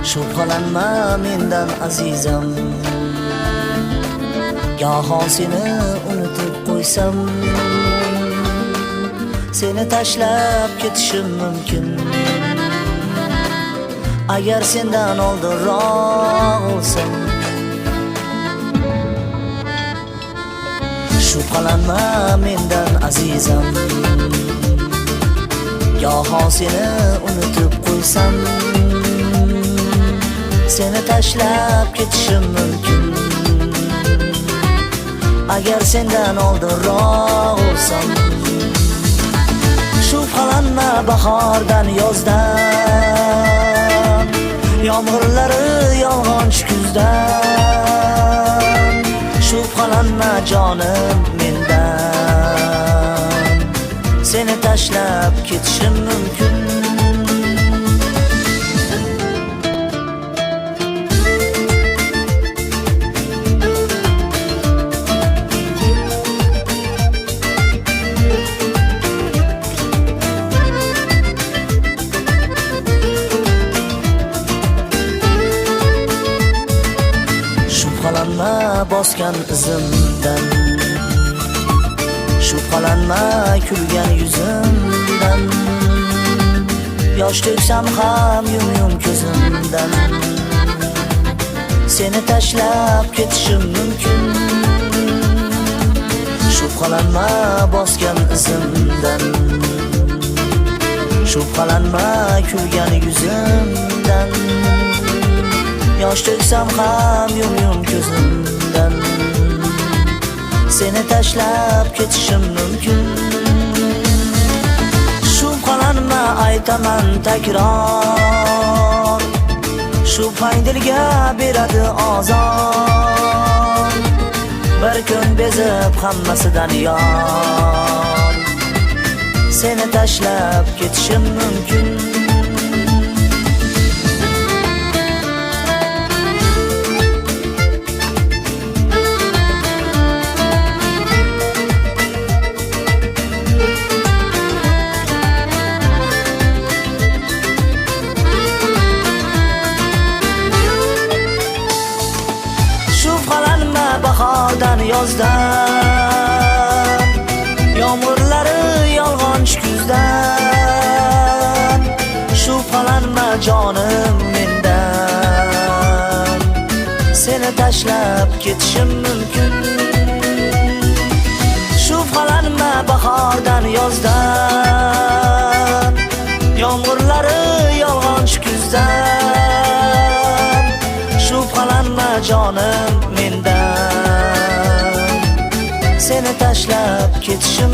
Shubhalanma mendan azizam, goho seni unutib qo'ysam, seni tashlab ketishim mumkin. Agar sendan oldinroq bo'lsam, shubhalanma mendan azizam, goho seni unutib qo'ysam, seni tashlab ketishim mumkin. Agar sendan oldinroq bo'lsam, shubhalanma bahordan yozdan, yomg'irlari yolg'onchi kuzdan. Shubhalanma jonim mendan, seni tashlab ketishim mumkin. Shubhalanma bosgan izimdan, shubhalanma kulgan yuzimdan. Yosh to'ksam ham yum ko'zimdan, seni tashlab ketishim mumkin. Shubhalanma bosgan izimdan, shubhalanma kulgan yuzimdan. Yosh to'ksam ham yum ko'zimdan, seni tashlab ketishim mumkin. Shubhalanma aytaman takror, shubhang dilga beradi ozor. Bir kun bezib hammasidan yor, seni tashlab ketishim mumkin. Shubhalanma bahordan yozdan, yomg'irlari yolg'onchi kuzdan. Shubhalanma jonim mendan, seni tashlab ketishim mumkin. Shubhalanma bahordan yozdan, yomg'irlari yolg'onchi kuzdan. Shubhalanma jonim mendan, seni tashlab ketishim